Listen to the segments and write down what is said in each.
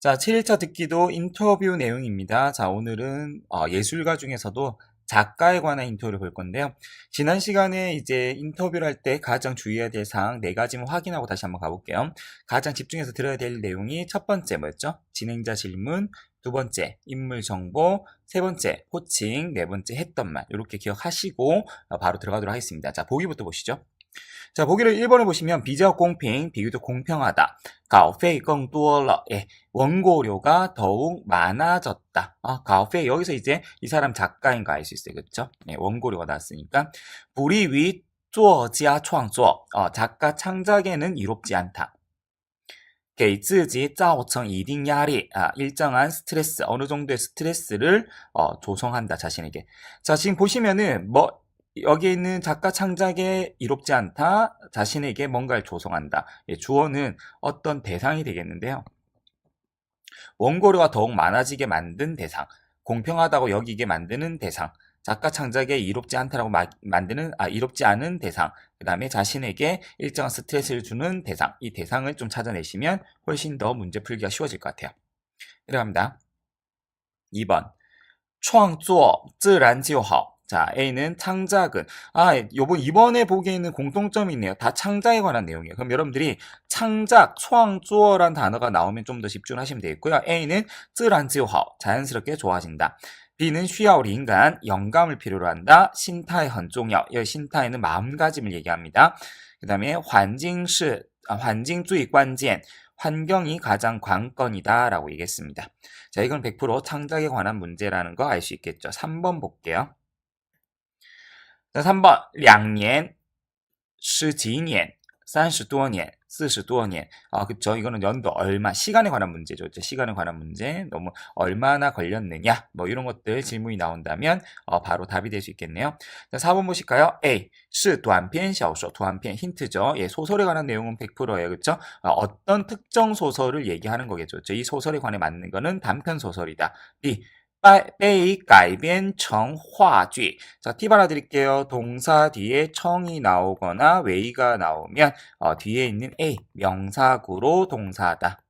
자, 7일차 듣기도 인터뷰 내용입니다. 자, 오늘은 예술가 중에서도 작가에 관한 인터뷰를 볼 건데요. 지난 시간에 이제 인터뷰를 할 때 가장 주의해야 될 사항 네 가지만 확인하고 다시 한번 가볼게요. 가장 집중해서 들어야 될 내용이 첫 번째 뭐였죠? 진행자 질문, 두 번째 인물 정보, 세 번째 호칭, 네 번째 했던 말 이렇게 기억하시고 바로 들어가도록 하겠습니다. 자, 보기부터 보시죠. 자, 보기를 1번을 보시면 비교 공평, 비교도 공평하다. 稿费更多了. 예, 원고료가 더욱 많아졌다. 가오페 여기서 이제 이 사람 작가인 거 알 수 있어요. 그렇죠? 예, 원고료가 나왔으니까. 불이위 作家创作. 작가 창작에는 이롭지 않다. 给自己造成一定压力. 일정한 스트레스, 어느 정도의 스트레스를 조성한다, 자신에게. 자, 지금 보시면은 여기에 있는 작가 창작에 이롭지 않다, 자신에게 뭔가를 조성한다. 예, 주어는 어떤 대상이 되겠는데요. 원고료가 더욱 많아지게 만든 대상, 공평하다고 여기게 만드는 대상, 작가 창작에 이롭지 않다라고 이롭지 않은 대상, 그 다음에 자신에게 일정한 스트레스를 주는 대상, 이 대상을 좀 찾아내시면 훨씬 더 문제 풀기가 쉬워질 것 같아요. 들어갑니다. 2번, 创作自然就好. 자, A는 창작은, 이번에 보기에 있는 공통점이 있네요. 다 창작에 관한 내용이에요. 그럼 여러분들이 창작, 创作란 단어가 나오면 좀 더 집중하시면 되겠고요. A는 自然就好, 자연스럽게 좋아진다. B는 需要灵感, 영감을 필요로 한다. 心态很重要, 여기 신타에는 마음가짐을 얘기합니다. 그 다음에 环境最关键, 환경이 가장 관건이다 라고 얘기했습니다. 자, 이건 100% 창작에 관한 문제라는 거 알 수 있겠죠. 3번 볼게요. 자, 3번, 2년, 10几年, 30多年, 40多年. 그쵸. 이거는 연도 얼마, 시간에 관한 문제죠. 시간에 관한 문제. 너무 얼마나 걸렸느냐. 뭐 이런 것들 질문이 나온다면 바로 답이 될 수 있겠네요. 자, 4번 보실까요? A, 是短篇小说, 短篇 힌트죠. 예, 소설에 관한 내용은 100%예요. 그쵸? 어떤 특정 소설을 얘기하는 거겠죠. 이 소설에 관해 맞는 거는 단편 소설이다. B, 被改编成话剧. 자, 팁 하나 드릴게요. 동사 뒤에 청이 나오거나 웨이가 나오면 뒤에 있는 A, 명사구로 동사다.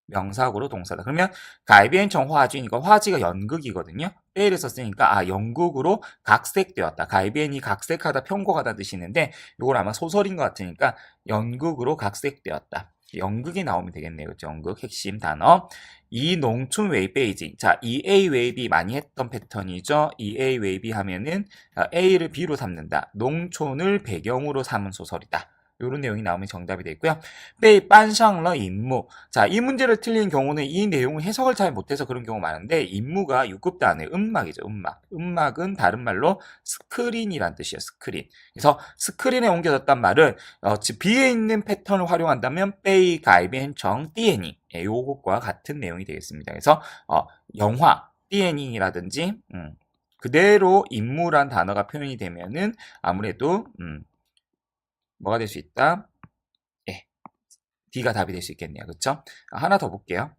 명사구로 동사다. 그러면 改编成 화지니까 화지가 연극이거든요. 빼를 썼으니까 연극으로 각색되었다. 改编이 각색하다, 편곡하다 뜻이는데 이걸 아마 소설인 것 같으니까 연극으로 각색되었다. 연극이 나오면 되겠네요. 그렇죠? 연극 핵심 단어. 이 농촌 웨이베이징. 자, 이 A 웨이 B 많이 했던 패턴이죠. 이 A 웨이 B 하면은 A를 B로 삼는다. 농촌을 배경으로 삼은 소설이다. 이런 내용이 나오면 정답이 되고요. 被搬上了 임무. 자, 이 문제를 틀린 경우는 이 내용을 해석을 잘 못해서 그런 경우 많은데 임무가 6급 단어예요. 음막이죠. 음막. 음막은 다른 말로 스크린이란 뜻이에요. 스크린. 그래서 스크린에 옮겨졌단 말은 B에 있는 패턴을 활용한다면 被改编成 电影. 예, 요것과 같은 내용이 되겠습니다. 그래서 영화, 电影이라든지 그대로 임무란 단어가 표현이 되면은 아무래도 뭐가 될 수 있다? 예, D가 답이 될 수 있겠네요. 그쵸? 하나 더 볼게요.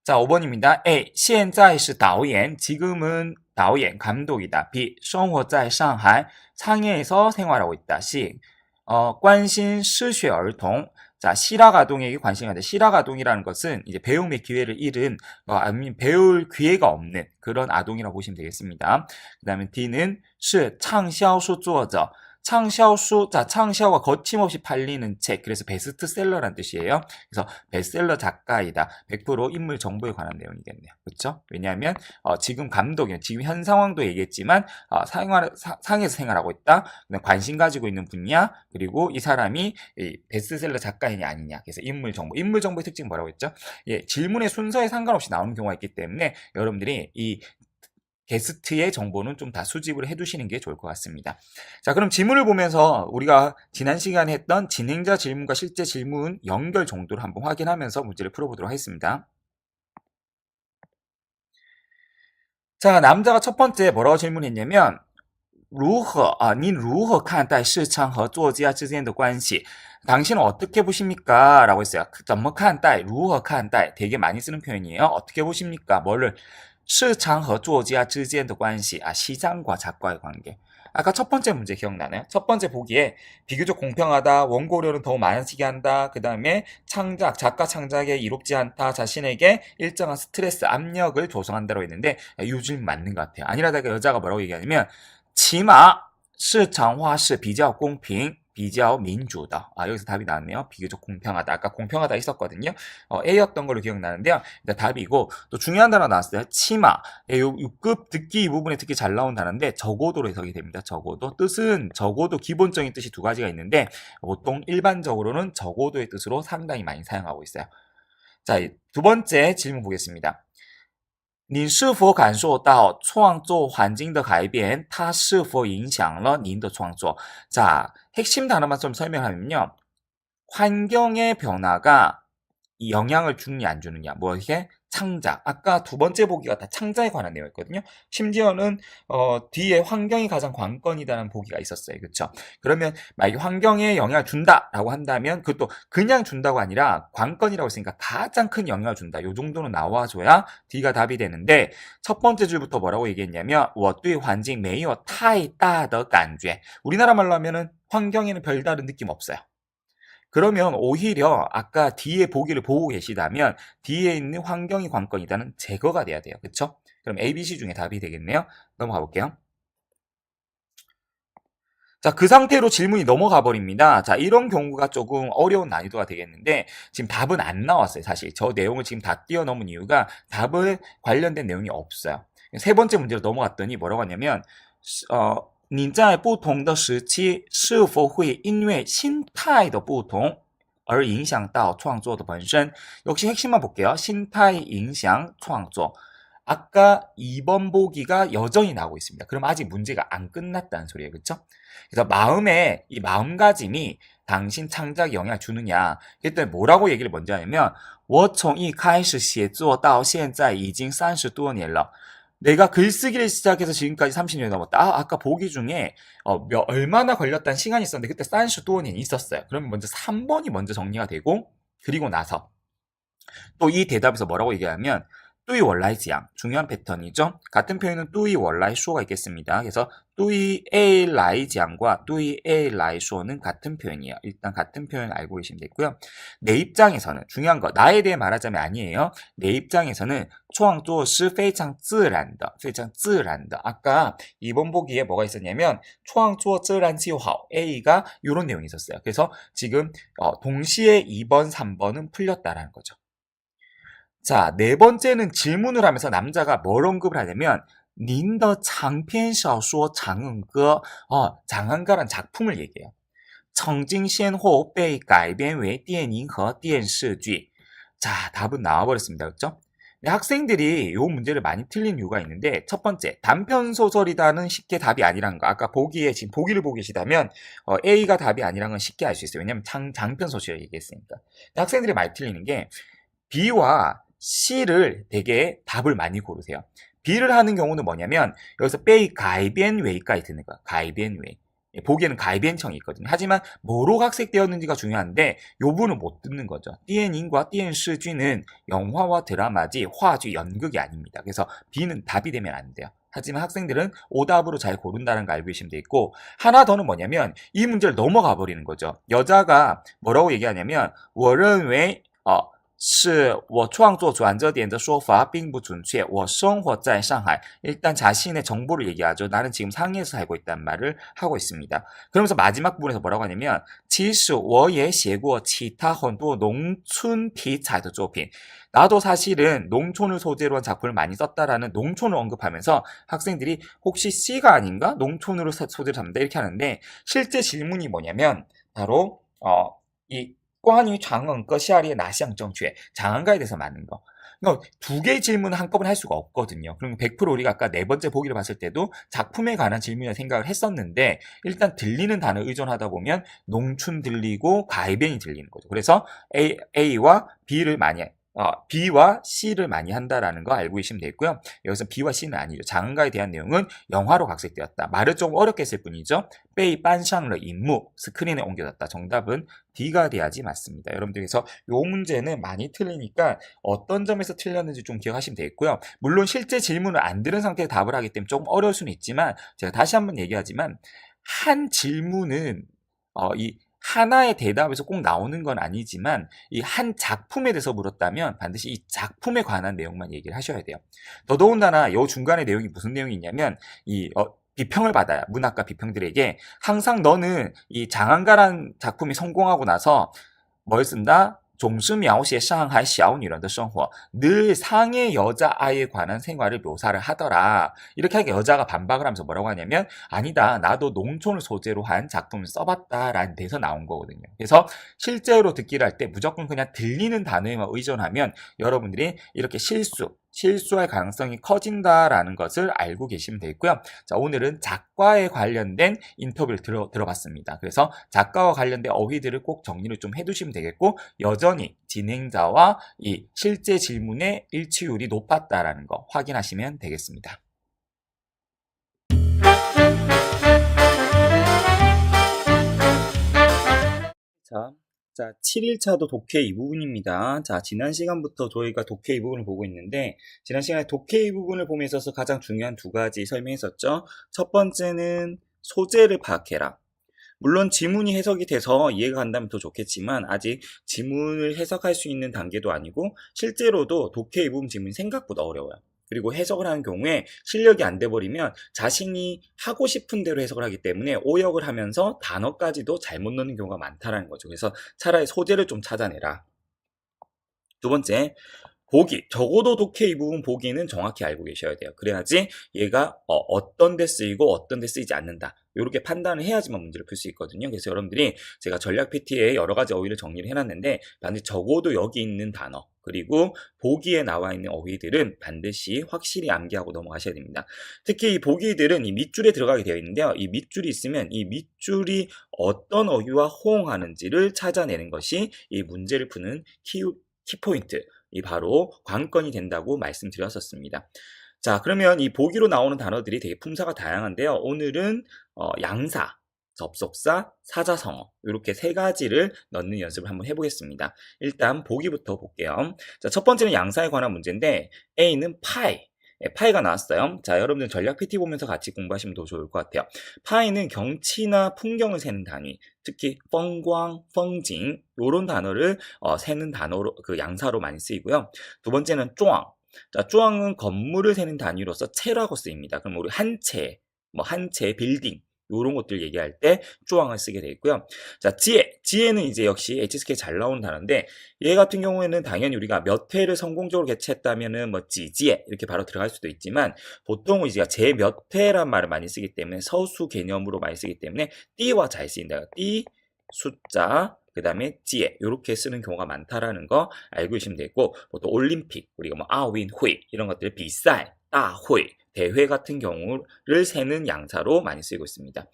자, 5번입니다. A, 现在是导演. 지금은 导演, 감독이다. B, 生活在上海. 상해에서 생활하고 있다. C, 关心失学儿童. 자, 실학 아동에게 관심이 가다. 실학 아동이라는 것은 이제 배움의 기회를 잃은, 아니면 배울 기회가 없는 그런 아동이라고 보시면 되겠습니다. 그 다음에 D는 是畅销书作者. 창샤오수, 자, 창샤오가 거침없이 팔리는 책, 그래서 베스트셀러란 뜻이에요. 그래서 베스트셀러 작가이다. 100% 인물 정보에 관한 내용이겠네요. 그렇죠? 왜냐하면 지금 감독이 지금 현 상황도 얘기했지만 상해에서 생활하고 있다. 관심 가지고 있는 분야, 그리고 이 사람이 이 베스트셀러 작가이냐 아니냐. 그래서 인물 정보의 특징 뭐라고 했죠? 예, 질문의 순서에 상관없이 나오는 경우가 있기 때문에 여러분들이 이 게스트의 정보는 좀 다 수집을 해두시는 게 좋을 것 같습니다. 자, 그럼 지문을 보면서 우리가 지난 시간에 했던 진행자 질문과 실제 질문 연결 정도를 한번 확인하면서 문제를 풀어보도록 하겠습니다. 자, 남자가 첫 번째 뭐라고 질문했냐면 您如何看待市场和作家之间的关系? 당신은 어떻게 보십니까? 라고 했어요. 怎么看待?如何看待? 되게 많이 쓰는 표현이에요. 어떻게 보십니까? 뭐를? 市场和作家之间的关系. 시장과 작가의 관계. 아까 첫 번째 문제 기억나나요? 첫 번째 보기에 비교적 공평하다, 원고료는 더 많아지게 한다, 그 다음에 창작, 작가 창작에 이롭지 않다, 자신에게 일정한 스트레스, 압력을 조성한다고 했는데 이 질문 맞는 것 같아요. 아니라다가 여자가 뭐라고 얘기하냐면 起码市场化是比较公平 비교 민주다. 여기서 답이 나왔네요. 비교적 공평하다. 아까 공평하다 있었거든요. A였던 걸로 기억나는데요. 일단 답이고 또 중요한 단어 나왔어요. 치마. 요 6급 듣기 이 부분에 특히 잘 나온 단어인데 적어도로 해석이 됩니다. 적어도. 뜻은 적어도 기본적인 뜻이 두 가지가 있는데 보통 일반적으로는 적어도의 뜻으로 상당히 많이 사용하고 있어요. 자, 두 번째 질문 보겠습니다. 你是否感受到创作环境的改变它是否影响了您的创作 자, 핵심 단어만 좀 설명하면요. 환경의 변화가 영향을 주느냐 안 주느냐 뭐 이게 창작 아까 두 번째 보기가 다 창작에 관한 내용이었거든요. 심지어는 뒤에 환경이 가장 관건이다라는 보기가 있었어요. 그렇죠? 그러면 만약에 환경에 영향을 준다라고 한다면 그것도 그냥 준다고 아니라 관건이라고 했으니까 가장 큰 영향을 준다. 요 정도는 나와줘야 D가 답이 되는데 첫 번째 줄부터 뭐라고 얘기했냐면 我对环境没有太大的感觉 우리나라 말로 하면은 환경에는 별다른 느낌 없어요. 그러면 오히려 아까 뒤에 보기를 보고 계시다면 뒤에 있는 환경이 관건이다는 제거가 돼야 돼요. 그쵸? 그럼 A, B, C 중에 답이 되겠네요. 넘어가 볼게요. 자, 그 상태로 질문이 넘어가 버립니다. 자, 이런 경우가 조금 어려운 난이도가 되겠는데 지금 답은 안 나왔어요. 사실 저 내용을 지금 다 뛰어넘은 이유가 답을 관련된 내용이 없어요. 세 번째 문제로 넘어갔더니 뭐라고 하냐면 你在不同的时期是否会因为心态的不同而影响到创作的本身 역시 핵심만 볼게요. 신態影響创作 아까 2번 보기가 여전히 나오고 있습니다. 그럼 아직 문제가 안 끝났다는 소리예요. 그렇죠? 그래서 마음의 이 마음가짐이 당신 창작에 영향을 주느냐 그랬더니 뭐라고 얘기를 먼저 하냐면 我从一开始写作到现在已经30多年了 내가 글쓰기를 시작해서 지금까지 30년이 넘었다. 아까 보기 중에 얼마나 걸렸다는 시간이 있었는데 그때 30多年 있었어요. 그러면 먼저 3번이 먼저 정리가 되고 그리고 나서 또 이 대답에서 뭐라고 얘기하면 对我来讲 중요한 패턴이죠. 같은 표현은 对我来说가 있겠습니다. 그래서 对 A 来讲과 对 A 来说는 같은 표현이에요. 일단 같은 표현 알고 계시면 되고요. 내 입장에서는 중요한 거 나에 대해 말하자면 아니에요. 내 입장에서는 创作是非常自然的非常自然的 아까 2번 보기에 뭐가 있었냐면 创作自然就好 A가 이런 내용이 있었어요. 그래서 지금 동시에 2번, 3번은 풀렸다라는 거죠. 자, 네 번째는 질문을 하면서 남자가 뭘 언급을 하냐면 您的长篇小说长恨歌 장한가란 작품을 얘기해요. 曾经先后被改编为电影和电视剧 자, 답은 나와버렸습니다. 그렇죠? 학생들이 이 문제를 많이 틀린 이유가 있는데 첫 번째, 단편소설이다는 쉽게 답이 아니라는 거. 아까 보기에 지금 보기를 보고 계시다면 A가 답이 아니라는 건 쉽게 알 수 있어요. 왜냐하면 장편소설을 얘기했으니까. 학생들이 많이 틀리는 게 B와 C를 되게 답을 많이 고르세요. B를 하는 경우는 뭐냐면 여기서 被改编为까지 듣는 거야. 改编为. 보기에는 改编청이 있거든요. 하지만 뭐로 각색되었는지가 중요한데 요 부분은 못 듣는 거죠. 电影과 电视剧는 영화와 드라마지 화剧, 연극이 아닙니다. 그래서 B는 답이 되면 안 돼요. 하지만 학생들은 오답으로 잘 고른다는 거 알고 계시면 되겠고 하나 더는 뭐냐면 이 문제를 넘어가 버리는 거죠. 여자가 뭐라고 얘기하냐면 我认为是我创作转折点的说法并不准确我生活在上海 일단 자신의 정보를 얘기하죠. 나는 지금 상해에서 살고 있다는 말을 하고 있습니다. 그러면서 마지막 부분에서 뭐라고 하냐면 其实我也写过其他很多农村题材的作品 나도 사실은 농촌을 소재로 한 작품을 많이 썼다라는 농촌을 언급하면서 학생들이 혹시 C가 아닌가? 농촌으로 소재를 잡는다 이렇게 하는데 실제 질문이 뭐냐면 바로 이关于长恨歌 下列哪项正确 장한가에 대해서 맞는 거. 그러니까 두 개의 질문을 한꺼번에 할 수가 없거든요. 그럼 100% 우리가 아까 네 번째 보기를 봤을 때도 작품에 관한 질문을 생각을 했었는데 일단 들리는 단어 의존하다 보면 농촌 들리고 가이벤이 들리는 거죠. 그래서 A와 B를 많이 B와 C를 많이 한다라는 거 알고 계시면 되겠고요. 여기서 B와 C는 아니죠. 장가에 대한 내용은 영화로 각색되었다. 말을 좀 어렵게 했을 뿐이죠. 베이 빤샹러 임무 스크린에 옮겨졌다. 정답은 D가 돼야지 맞습니다. 여러분들께서 이 문제는 많이 틀리니까 어떤 점에서 틀렸는지 좀 기억하시면 되겠고요. 물론 실제 질문을 안 들은 상태에서 답을 하기 때문에 조금 어려울 수는 있지만 제가 다시 한번 얘기하지만 한 질문은 이 하나의 대답에서 꼭 나오는 건 아니지만 이 한 작품에 대해서 물었다면 반드시 이 작품에 관한 내용만 얘기를 하셔야 돼요. 더더군다나 요 중간에 내용이 무슨 내용이 있냐면 비평을 받아요. 문학과 비평들에게 항상 너는 이 장안가란 작품이 성공하고 나서 뭘 쓴다? 总是描写 상하이 小女人的生活. 늘 상해 여자아이에 관한 생활을 묘사를 하더라. 이렇게 하니까 여자가 반박을 하면서 뭐라고 하냐면 아니다. 나도 농촌을 소재로 한 작품을 써봤다라는 데서 나온 거거든요. 그래서 실제로 듣기를 할 때 무조건 그냥 들리는 단어에만 의존하면 여러분들이 이렇게 실수할 가능성이 커진다라는 것을 알고 계시면 되겠고요. 자, 오늘은 작가에 관련된 인터뷰를 들어봤습니다. 그래서 작가와 관련된 어휘들을 꼭 정리를 좀 해두시면 되겠고 여전히 진행자와 이 실제 질문의 일치율이 높았다라는 거 확인하시면 되겠습니다. 자, 7일차도 독해 이 부분입니다. 자, 지난 시간부터 저희가 독해 이 부분을 보고 있는데, 지난 시간에 독해 이 부분을 봄에 있어서 가장 중요한 두 가지 설명했었죠. 첫 번째는 소재를 파악해라. 물론 지문이 해석이 돼서 이해가 간다면 더 좋겠지만, 아직 지문을 해석할 수 있는 단계도 아니고, 실제로도 독해 이 부분 지문이 생각보다 어려워요. 그리고 해석을 하는 경우에 실력이 안 돼버리면 자신이 하고 싶은 대로 해석을 하기 때문에 오역을 하면서 단어까지도 잘못 넣는 경우가 많다는 거죠. 그래서 차라리 소재를 좀 찾아내라. 두 번째, 보기. 적어도 독해 이 부분 보기는 정확히 알고 계셔야 돼요. 그래야지 얘가 어떤 데 쓰이고 어떤 데 쓰이지 않는다. 이렇게 판단을 해야지만 문제를 풀 수 있거든요. 그래서 여러분들이 제가 전략 PT에 여러 가지 어휘를 정리를 해놨는데 반드시 적어도 여기 있는 단어 그리고 보기에 나와 있는 어휘들은 반드시 확실히 암기하고 넘어가셔야 됩니다. 특히 이 보기들은 이 밑줄에 들어가게 되어 있는데요. 이 밑줄이 있으면 이 밑줄이 어떤 어휘와 호응하는지를 찾아내는 것이 이 문제를 푸는 키포인트. 이 바로 관건이 된다고 말씀드렸었습니다. 자, 그러면 이 보기로 나오는 단어들이 되게 품사가 다양한데요. 오늘은 양사, 접속사, 사자성어 이렇게 세 가지를 넣는 연습을 한번 해보겠습니다. 일단 보기부터 볼게요. 자, 첫 번째는 양사에 관한 문제인데 A는 파이. 파이가 나왔어요. 자, 여러분들 전략 PT 보면서 같이 공부하시면 더 좋을 것 같아요. 파이는 경치나 풍경을 세는 단위, 특히 펑광, 펑징 이런 단어를 세는 단어로 그 양사로 많이 쓰이고요. 두 번째는 쭈앙. 자, 쭈앙은 건물을 세는 단위로서 채라고 쓰입니다. 그럼 우리 한 채, 한 채 빌딩 이런 것들 얘기할 때 쭈앙을 쓰게 되어 있고요. 자, 지혜는 이제 역시 HSK 잘 나오는 단어인데 얘 같은 경우에는 당연히 우리가 몇 회를 성공적으로 개최했다면은 지지혜 이렇게 바로 들어갈 수도 있지만 보통은 이제 제 몇 회란 말을 많이 쓰기 때문에 서수 개념으로 많이 쓰기 때문에 띠와 잘 쓰인다. 띠, 숫자, 그 다음에 지혜 이렇게 쓰는 경우가 많다라는 거 알고 계시면 되고 보통 올림픽 우리가 아윈회 이런 것들 비쌀, 따회 대회 같은 경우를 세는 양사로 많이 쓰이고 있습니다.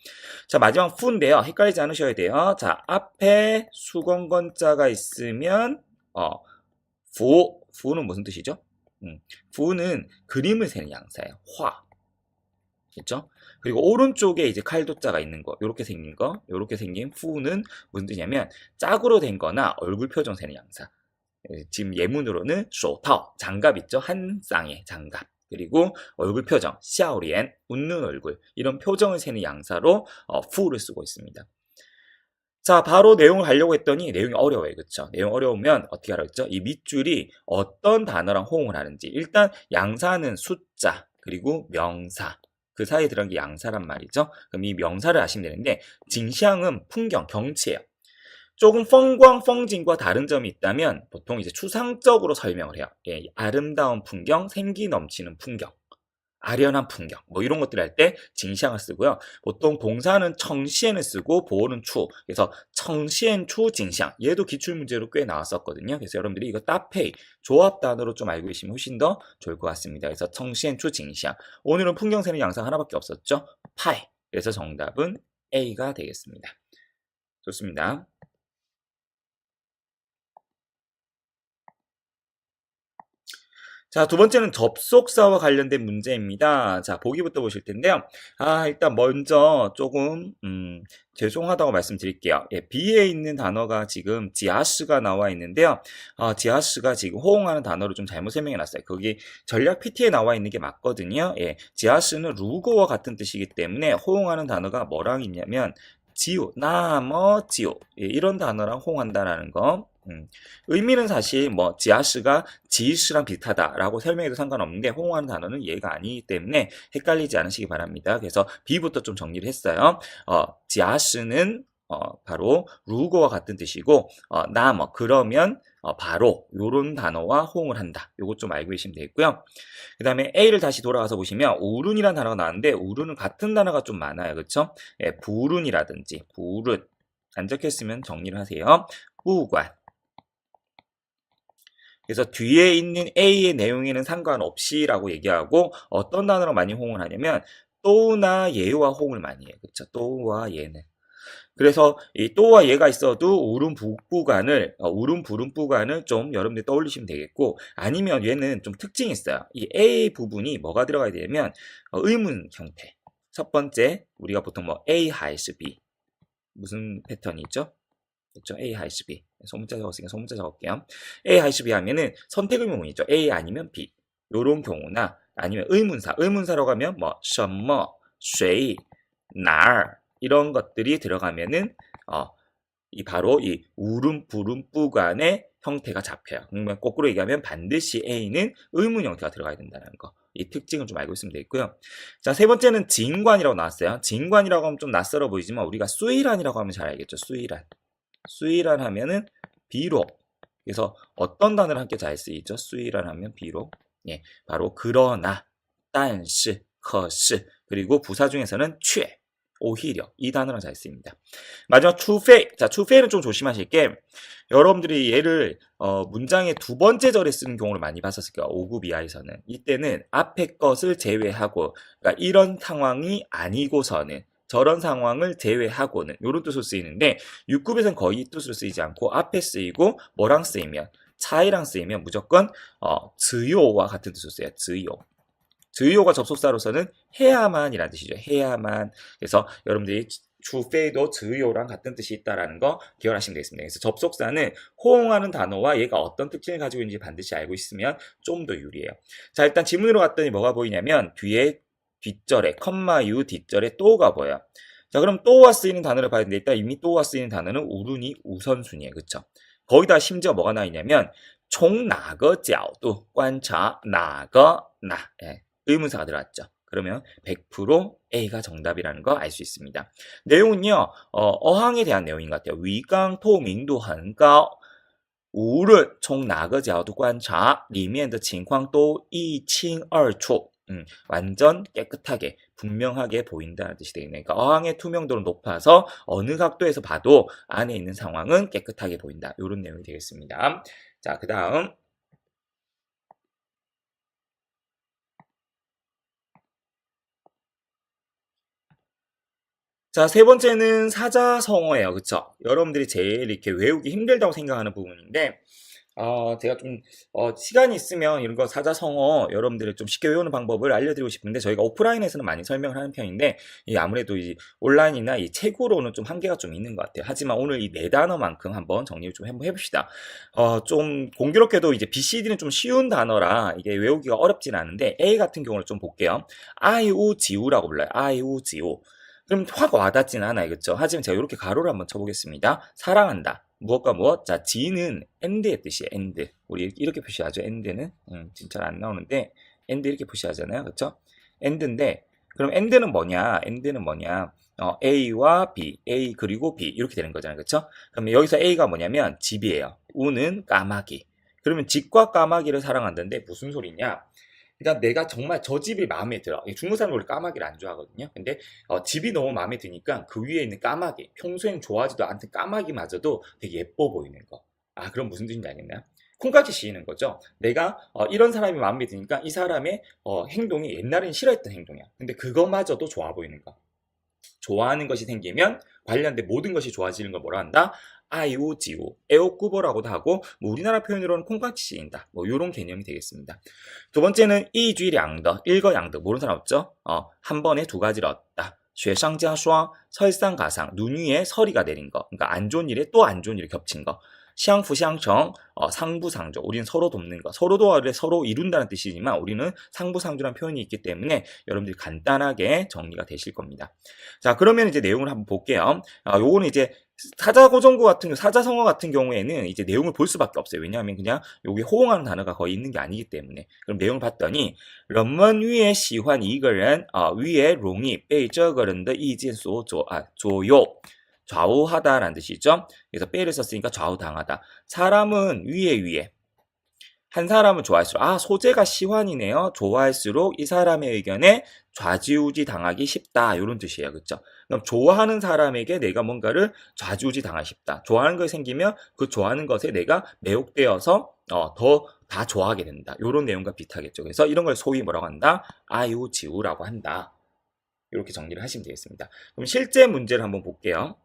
자, 마지막 fu인데요. 헷갈리지 않으셔야 돼요. 자, 앞에 수건건자가 있으면 fu는 무슨 뜻이죠? fu는 그림을 세는 양사예요. 화. 그렇죠? 그리고 오른쪽에 이제 칼도자가 있는 거, 요렇게 생긴 거, 요렇게 생긴 fu는 무슨 뜻이냐면 짝으로 된 거나 얼굴 표정 세는 양사. 지금 예문으로는 쇼타오, 장갑 있죠? 한 쌍의 장갑. 그리고 얼굴 표정, 샤오리엔, 웃는 얼굴. 이런 표정을 세는 양사로 fu를 쓰고 있습니다. 자, 바로 내용을 가려고 했더니 내용이 어려워요. 그렇죠? 내용 어려우면 어떻게 하라고 했죠? 이 밑줄이 어떤 단어랑 호응을 하는지. 일단 양사는 숫자, 그리고 명사. 그 사이에 들어간 게 양사란 말이죠. 그럼 이 명사를 아시면 되는데 징샹은 풍경, 경치예요. 조금 펑광, 펑징과 다른 점이 있다면 보통 이제 추상적으로 설명을 해요. 예, 아름다운 풍경, 생기 넘치는 풍경, 아련한 풍경 이런 것들 할 때 징샹을 쓰고요. 보통 동사는 청시엔을 쓰고 보어는 추. 그래서 청시엔 추 징샹 얘도 기출문제로 꽤 나왔었거든요. 그래서 여러분들이 이거 따페이 조합 단어로 좀 알고 계시면 훨씬 더 좋을 것 같습니다. 그래서 청시엔 추 징샹 오늘은 풍경 세는 양상 하나밖에 없었죠. 파이. 그래서 정답은 A가 되겠습니다. 좋습니다. 자, 두 번째는 접속사와 관련된 문제입니다. 자, 보기부터 보실 텐데요. 일단 먼저 조금 죄송하다고 말씀드릴게요. 예, B에 있는 단어가 지금 지하스가 나와 있는데요. 지하스가 지금 호응하는 단어를 좀 잘못 설명해 놨어요. 거기 전략 PT에 나와 있는 게 맞거든요. 예, 지하스는 루고와 같은 뜻이기 때문에 호응하는 단어가 뭐랑 있냐면 지우, 나머지우, 예, 이런 단어랑 호응한다라는 거. 의미는 사실 뭐 지아스가 지스랑 비슷하다라고 설명해도 상관없는데 호응하는 단어는 얘가 아니기 때문에 헷갈리지 않으시기 바랍니다. 그래서 B부터 좀 정리를 했어요. 지아스는 바로 루고와 같은 뜻이고 나뭐 그러면 바로 요런 단어와 호응을 한다. 요것 좀 알고 계시면 되겠고요. 그 다음에 A를 다시 돌아가서 보시면 우룬이라는 단어가 나왔는데 우룬은 같은 단어가 좀 많아요. 그쵸? 예, 부룬이라든지 부룬 안 적혔으면 정리를 하세요. 우관. 그래서 뒤에 있는 A의 내용에는 상관없이라고 얘기하고 어떤 단어로 많이 호응을 하냐면 또나 예와 호응을 많이 해요. 그쵸? 또와 예는. 그래서 이 또와 예가 있어도 울음 북부간을 울음 부름부간을 좀 여러분들이 떠올리시면 되겠고 아니면 얘는 좀 특징이 있어요. 이 A 부분이 뭐가 들어가야 되냐면 의문 형태. 첫 번째 우리가 보통 뭐 A 하이스 B 무슨 패턴이 있죠? 그렇죠? A 하이스 B 소문자 적었으니까 소문자 적을게요. A 하이스 B 하면은 선택 의문이죠. A 아니면 B 요런 경우나 아니면 의문사라고 하면 뭐 什么谁哪儿이런 것들이 들어가면은 바로 이 울음 부름부간의 형태가 잡혀요. 그러면 거꾸로 얘기하면 반드시 A는 의문 형태가 들어가야 된다는 거. 이 특징을 좀 알고 있으면 되겠고요. 자, 세 번째는 진관이라고 나왔어요. 진관이라고 하면 좀 낯설어 보이지만 우리가 수이란이라고 하면 잘 알겠죠. 수이란. 수이란 하면은 비록. 그래서 어떤 단어를 함께 잘 쓰이죠? 수이란 하면 비록. 예, 바로 그러나, 但是, 可是, 그리고 부사 중에서는 却. 오히려 이 단어랑 잘 쓰입니다. 마지막 추페이. 자, 추페이는 좀 조심하실 게 여러분들이 얘를 문장의 두 번째 절에 쓰는 경우를 많이 봤었을 거예요. 5급 이하에서는. 이때는 앞에 것을 제외하고 그러니까 이런 상황이 아니고서는 저런 상황을 제외하고는 이런 뜻으로 쓰이는데 6급에서는 거의 이 뜻으로 쓰이지 않고 앞에 쓰이고 뭐랑 쓰이면 차이랑 쓰이면 무조건 즈요와 같은 뜻으로 쓰여요. 즈요. 즈요가 접속사로서는 해야만이라는 뜻이죠. 해야만. 그래서 여러분들이 주페이도 즈요랑 같은 뜻이 있다는 거 기억하시면 되겠습니다. 그래서 접속사는 호응하는 단어와 얘가 어떤 특징을 가지고 있는지 반드시 알고 있으면 좀 더 유리해요. 자, 일단 지문으로 갔더니 뭐가 보이냐면 뒤에 뒷절에 컴마 유 뒷절에 또가 보여요. 자, 그럼 또와 쓰이는 단어를 봐야 되는데 일단 이미 또와 쓰이는 단어는 우run이 우선순위예요. 그쵸? 거기다 심지어 뭐가 나와 있냐면 총 나거角도 관차 나거 나 예. 의문사가 들어갔죠. 그러면 100% A가 정답이라는 거 알 수 있습니다. 내용은요, 어항에 대한 내용인 것 같아요. 위강透明度很高无论从哪个角度观察里面的情况都一清二楚완전 깨끗하게 분명하게 보인다는 뜻이 되겠네요. 그러니까 어항의 투명도는 높아서 어느 각도에서 봐도 안에 있는 상황은 깨끗하게 보인다. 이런 내용이 되겠습니다. 자, 그 다음 자, 세 번째는 사자성어예요. 그쵸? 여러분들이 제일 이렇게 외우기 힘들다고 생각하는 부분인데, 제가 좀, 시간이 있으면 이런 거 사자성어 여러분들이 좀 쉽게 외우는 방법을 알려드리고 싶은데, 저희가 오프라인에서는 많이 설명을 하는 편인데, 아무래도 이 온라인이나 이 책으로는 좀 한계가 좀 있는 것 같아요. 하지만 오늘 이 네 단어만큼 한번 정리를 좀 한번 해봅시다. 좀 공교롭게도 이제 BCD는 좀 쉬운 단어라 이게 외우기가 어렵진 않은데, A 같은 경우를 좀 볼게요. 아이우 지우라고 불러요. 아이우 지우. 그럼 확 와닿진 않아요. 그쵸? 하지만 제가 이렇게 가로를 한번 쳐보겠습니다. 사랑한다. 무엇과 무엇? 자, G는 end의 뜻이에요. end. 우리 이렇게 표시하죠. end는. 진짜 안 나오는데 end 이렇게 표시하잖아요. 그쵸? end인데 그럼 end는 뭐냐? end는 뭐냐? A와 B, A 그리고 B 이렇게 되는 거잖아요. 그쵸? 그럼 여기서 A가 뭐냐면 집이에요. U는 까마귀. 그러면 집과 까마귀를 사랑한다는데 무슨 소리냐? 그러니까 내가 정말 저 집이 마음에 들어. 중국 사람은 원래 까마귀를 안 좋아하거든요. 근데 집이 너무 마음에 드니까 그 위에 있는 까마귀, 평소엔 좋아하지도 않던 까마귀마저도 되게 예뻐 보이는 거. 그럼 무슨 뜻인지 알겠나요? 콩깍지 씌이는 거죠. 내가 이런 사람이 마음에 드니까 이 사람의 행동이 옛날엔 싫어했던 행동이야. 근데 그거마저도 좋아 보이는 거. 좋아하는 것이 생기면 관련된 모든 것이 좋아지는 걸 뭐라 한다? 아이오지오, 에오꾸버라고도 하고 뭐 우리나라 표현으로는 콩깍지 씌인다. 뭐 이런 개념이 되겠습니다. 두 번째는 이쥐량더, 일거양득. 모르는 사람 없죠? 한 번에 두 가지를 얻다. 雪上加霜, 설상가상, 눈 위에 서리가 내린 거. 그러니까 안 좋은 일에 또 안 좋은 일이 겹친 거.相辅相成, 상부상조. 우리는 서로 돕는 거. 서로 도와를 서로 이룬다는 뜻이지만 우리는 상부상조라는 표현이 있기 때문에 여러분들이 간단하게 정리가 되실 겁니다. 자, 그러면 이제 내용을 한번 볼게요. 요거는 이제 사자고정구 같은 사자성어 같은 경우에는 이제 내용을 볼 수밖에 없어요. 왜냐하면 그냥 여기 호응하는 단어가 거의 있는 게 아니기 때문에. 그럼 내용을 봤더니 人们越喜欢一个人越容易被这个人的意见所左右 좌우하다라는 뜻이죠. 그래서 빼를 썼으니까 좌우당하다. 사람은 위에 한 사람을 좋아할수록 소재가 시환이네요. 좋아할수록 이 사람의 의견에 좌지우지 당하기 쉽다. 이런 뜻이에요. 그렇죠? 그럼 좋아하는 사람에게 내가 뭔가를 좌지우지 당하기 쉽다. 좋아하는 것이 생기면 그 좋아하는 것에 내가 매혹되어서 더 다 좋아하게 된다. 이런 내용과 비슷하겠죠. 그래서 이런 걸 소위 뭐라고 한다? 아유지우라고 한다. 이렇게 정리를 하시면 되겠습니다. 그럼 실제 문제를 한번 볼게요.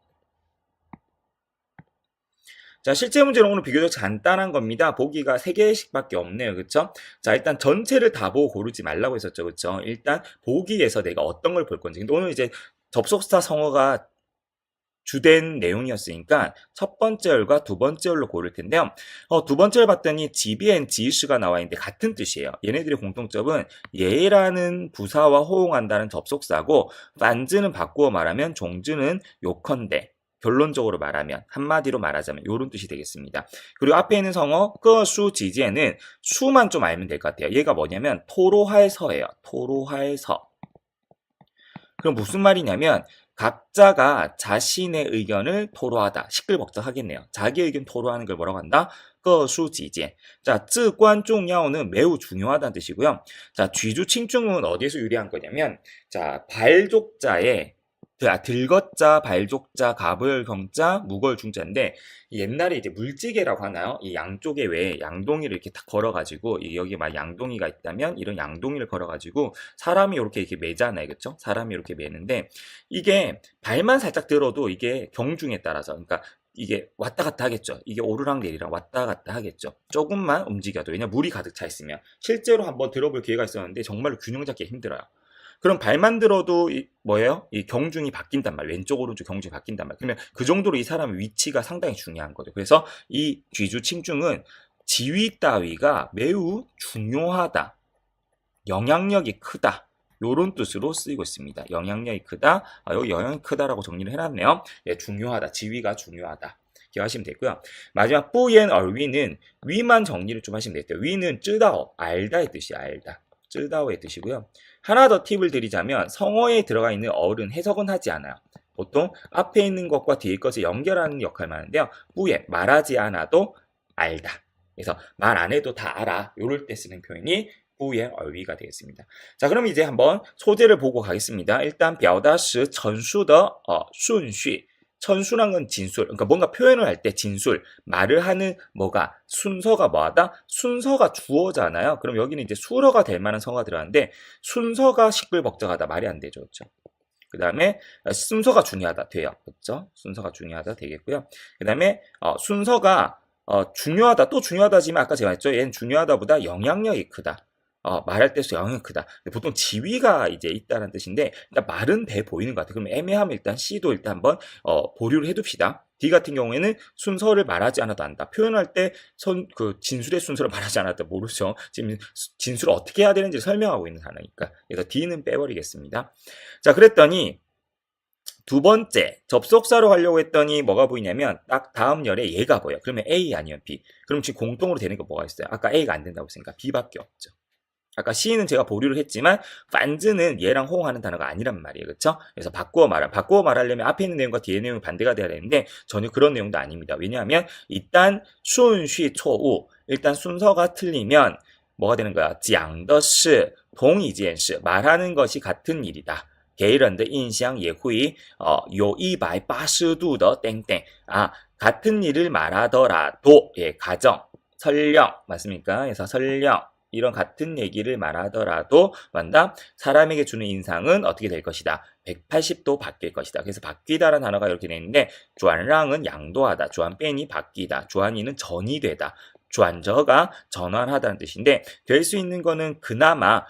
자, 실제 문제는 오늘 비교적 간단한 겁니다. 보기가 3개씩밖에 없네요. 그쵸? 자, 일단 전체를 다 보고 고르지 말라고 했었죠. 그쵸? 일단 보기에서 내가 어떤 걸 볼 건지. 근데 오늘 이제 접속사 성어가 주된 내용이었으니까 첫 번째 열과 두 번째 열로 고를 텐데요. 두 번째 열 봤더니 지비엔 지시가 나와 있는데 같은 뜻이에요. 얘네들의 공통점은 예라는 부사와 호응한다는 접속사고 반즈는 바꾸어 말하면 종즈는 요컨대. 결론적으로 말하면 한마디로 말하자면 이런 뜻이 되겠습니다. 그리고 앞에 있는 성어 끄수 지지에는 수만 좀 알면 될 것 같아요. 얘가 뭐냐면 토로할 서예요. 토로할 서. 그럼 무슨 말이냐면 각자가 자신의 의견을 토로하다. 시끌벅적하겠네요. 자기 의견 토로하는 걸 뭐라고 한다? 끄수지제. 자, 至关重要는 매우 중요하다는 뜻이고요. 자, 쥐주칭중은 어디에서 유래한 거냐면 자, 발족자의 들것자, 발족자, 가벌경자, 무걸중자인데 옛날에 이제 물지개라고 하나요? 이 양쪽에 왜 양동이를 이렇게 딱 걸어가지고 여기 막 양동이가 있다면 이런 양동이를 걸어가지고 사람이 이렇게 매잖아요, 그렇죠? 사람이 이렇게 매는데 이게 발만 살짝 들어도 이게 경중에 따라서 그러니까 이게 왔다 갔다 하겠죠. 이게 오르락 내리락 왔다 갔다 하겠죠. 조금만 움직여도 왜냐 물이 가득 차 있으면 실제로 한번 들어볼 기회가 있었는데 정말로 균형 잡기 힘들어요. 그럼 발만 들어도 뭐예요? 이 경중이 바뀐단 말이에요. 왼쪽 오른쪽 경중이 바뀐단 말이에요. 그러면 그 정도로 이 사람의 위치가 상당히 중요한 거죠. 그래서 이 쥐주칭중은 지위 따위가 매우 중요하다. 영향력이 크다. 요런 뜻으로 쓰이고 있습니다. 영향력이 크다. 여기 영향이 크다라고 정리를 해놨네요. 예, 중요하다. 지위가 중요하다. 기억하시면 되고요. 마지막 뿌옌 얼위는 위만 정리를 좀 하시면 되겠죠. 위는 쯔다오, 알다의 뜻이야. 알다. 쯔다오의 뜻이고요. 하나 더 팁을 드리자면 성어에 들어가 있는 어른 해석은 하지 않아요. 보통 앞에 있는 것과 뒤에 것을 연결하는 역할만 하는데요. 뿌옌, 말하지 않아도 알다. 그래서 말 안 해도 다 알아. 요럴 때 쓰는 표현이 뿌옌 얼위가 되겠습니다. 자, 그럼 이제 한번 소재를 보고 가겠습니다. 일단 表达时陈述的顺序 천수란 건 진술, 그러니까 뭔가 표현을 할 때 진술, 말을 하는 뭐가 순서가 뭐하다? 순서가 주어잖아요. 그럼 여기는 이제 수어가 될 만한 성어가 들어가는데 순서가 시끌벅적하다 말이 안 되죠, 그렇죠? 그 다음에 순서가 중요하다 돼요, 그렇죠? 순서가 중요하다 되겠고요. 그 다음에 순서가 중요하다 또 중요하다지만 아까 제가 했죠, 얘는 중요하다보다 영향력이 크다. 말할 때서 영향이 크다. 보통 지위가 이제 있다는 뜻인데, 일단 말은 돼 보이는 것 같아요. 그럼 애매하면 일단 C도 일단 한번, 보류를 해둡시다. D 같은 경우에는 순서를 말하지 않아도 안다. 표현할 때 진술의 순서를 말하지 않아도 모르죠. 지금 진술을 어떻게 해야 되는지 설명하고 있는 단어니까. 그래서 D는 빼버리겠습니다. 자, 그랬더니, 두 번째, 접속사로 가려고 했더니 뭐가 보이냐면 딱 다음 열에 얘가 보여. 그러면 A 아니면 B. 그럼 지금 공통으로 되는 거 뭐가 있어요? 아까 A가 안 된다고 했으니까 B밖에 없죠. 아까 C는 제가 보류를 했지만 반즈는 얘랑 호응하는 단어가 아니란 말이에요. 그렇죠? 그래서 바꾸어 말하려면 앞에 있는 내용과 뒤에 내용이 반대가 돼야 되는데 전혀 그런 내용도 아닙니다. 왜냐하면 일단 순쉬 초우 일단 순서가 틀리면 뭐가 되는 거야? 讲的是同一件事 말하는 것이 같은 일이다. 给人的印象也会有180度的 땡땡 같은 일을 말하더라도 예, 가정 설령 맞습니까? 그래서 설령 이런 같은 얘기를 말하더라도 만다 사람에게 주는 인상은 어떻게 될 것이다. 180도 바뀔 것이다. 그래서 바뀌다라는 단어가 이렇게 되어 있는데 주안랑은 양도하다. 주안뺀이 바뀌다. 주안이는 전이 되다. 주안저가 전환하다는 뜻인데 될 수 있는 거는 그나마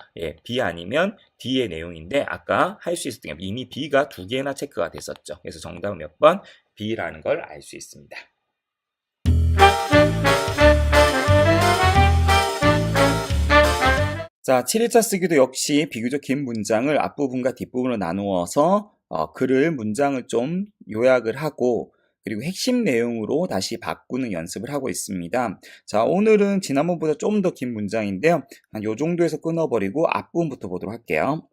B 아니면 D의 내용인데 아까 할 수 있었던 게 이미 B가 2개나 체크가 됐었죠. 그래서 정답은 몇 번? B라는 걸 알 수 있습니다. 자, 7일차 쓰기도 역시 비교적 긴 문장을 앞부분과 뒷부분으로 나누어서 글을 문장을 좀 요약을 하고 그리고 핵심 내용으로 다시 바꾸는 연습을 하고 있습니다. 자, 오늘은 지난번보다 좀 더 긴 문장인데요. 한 요 정도에서 끊어버리고 앞부분부터 보도록 할게요.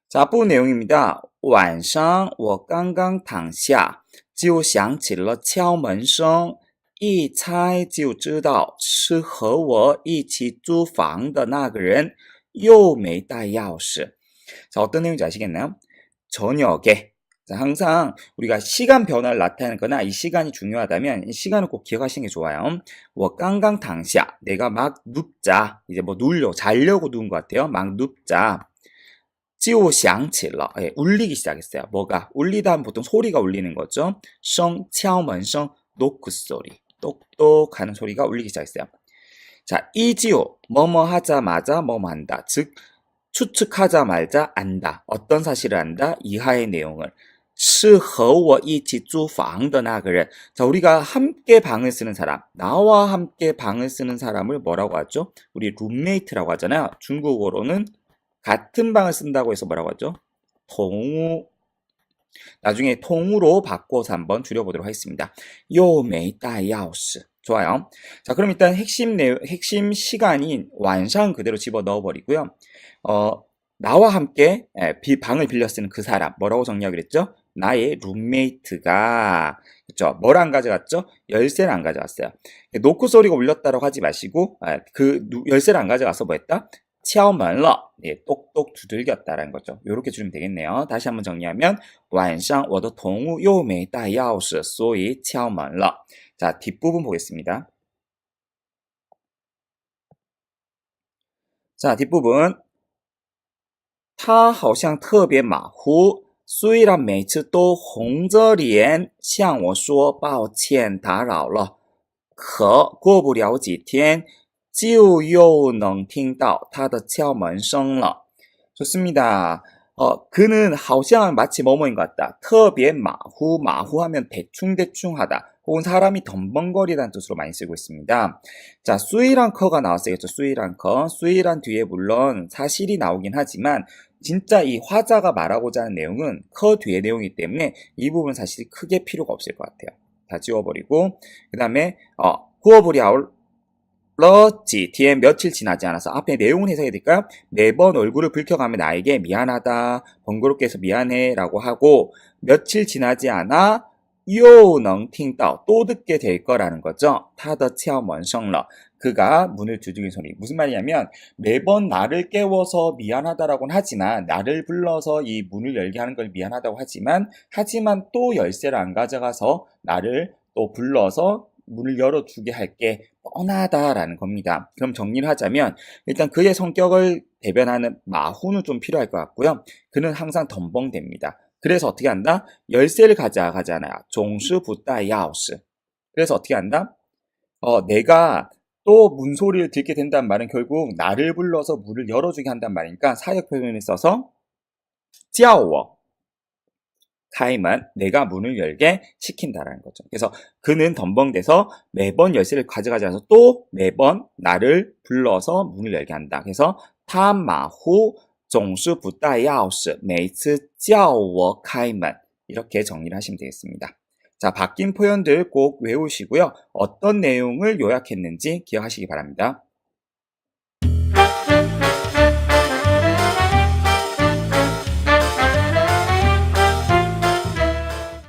자, 앞부분 내용입니다. 晚上我刚刚躺下就响起了敲门声一猜就知道是和我一起租房的那个人又没带钥匙. 자, 어떤 내용인지 아시겠나요? 저녁에. 자, 항상 우리가 시간 변화를 나타내거나 이 시간이 중요하다면 이 시간을 꼭 기억하시는 게 좋아요. 我刚刚躺下 내가 막 눕자. 이제 뭐 자려고 누운 것 같아요. 막 눕자. 就响起了 울리기 시작했어요. 뭐가? 울리다 하면 보통 소리가 울리는 거죠. 声敲门声 노크 소리. 똑똑하는 소리가 울리기 시작했어요. 자, 이지요. 뭐뭐 하자마자 뭐뭐 한다. 즉 추측하자마자 안다. 어떤 사실을 안다? 이하의 내용을. 是和我一起租房的那个人. 자, 우리가 함께 방을 쓰는 사람. 나와 함께 방을 쓰는 사람을 뭐라고 하죠? 우리 룸메이트라고 하잖아요. 중국어로는 같은 방을 쓴다고 해서 뭐라고 하죠? 통우. 나중에 통으로 바꿔서 한번 줄여보도록 하겠습니다. 又没带钥匙. 좋아요. 자, 그럼 일단 핵심 시간인 완상 그대로 집어 넣어버리고요. 나와 함께 방을 빌려 쓰는 그 사람 뭐라고 정리하기로 했죠? 나의 룸메이트가 그렇죠? 뭘 안 가져갔죠? 열쇠를 안 가져갔어요. 노크 소리가 울렸다라고 하지 마시고 그 열쇠를 안 가져가서 뭐 했다? 敲门了. 예, 똑똑 두들겼다라는 거죠. 이렇게 줄이면 되겠네요. 다시 한번 정리하면 晚上我的同屋又没带钥匙所以敲门了. 자, 뒷부분 보겠습니다. 자, 뒷부분 他好像特别马虎虽然每次都红着脸向我说抱歉打扰了可过不了几天就又能听到他的敲门声了. 좋습니다. 그는 好像 마치 뭐뭐인 것 같다. 特别马虎 마후하면 대충대충하다. 혹은 사람이 덤벙거리다는 뜻으로 많이 쓰고 있습니다. 자, 수이란 커가 나왔어요. 수이란 커. 수이란 뒤에 물론 사실이 나오긴 하지만 진짜 이 화자가 말하고자 하는 내용은 커 뒤에 내용이기 때문에 이 부분 사실 크게 필요가 없을 것 같아요. 다 지워버리고 그 다음에 구워버려 뒤에 며칠 지나지 않아서 앞에 내용은 해석해야 될까요? 매번 얼굴을 붉혀가며 나에게 미안하다, 번거롭게 해서 미안해 라고 하고 며칠 지나지 않아 又能听到 또 듣게 될 거라는 거죠. 他的敲门声了 그가 문을 두드린 소리. 무슨 말이냐면 매번 나를 깨워서 미안하다라고는 하지만 나를 불러서 이 문을 열게 하는 걸 미안하다고 하지만 또 열쇠를 안 가져가서 나를 또 불러서 문을 열어주게 할게 뻔하다라는 겁니다. 그럼 정리를 하자면 일단 그의 성격을 대변하는 마후는 좀 필요할 것 같고요. 그는 항상 덤벙댑니다. 그래서 어떻게 한다? 열쇠를 가져가잖아요. 종수 부따 야오스. 그래서 어떻게 한다? 내가 또 문소리를 듣게 된다는 말은 결국 나를 불러서 문을 열어주게 한다는 말이니까 사역 표현을 써서 叫我 타임은 내가 문을 열게 시킨다라는 거죠. 그래서 그는 덤벙대서 매번 열쇠를 가져가지 않아서 또 매번 나를 불러서 문을 열게 한다. 그래서 他马虎总是不带钥匙每次叫我开门 이렇게 정리를 하시면 되겠습니다. 자, 바뀐 표현들 꼭 외우시고요. 어떤 내용을 요약했는지 기억하시기 바랍니다.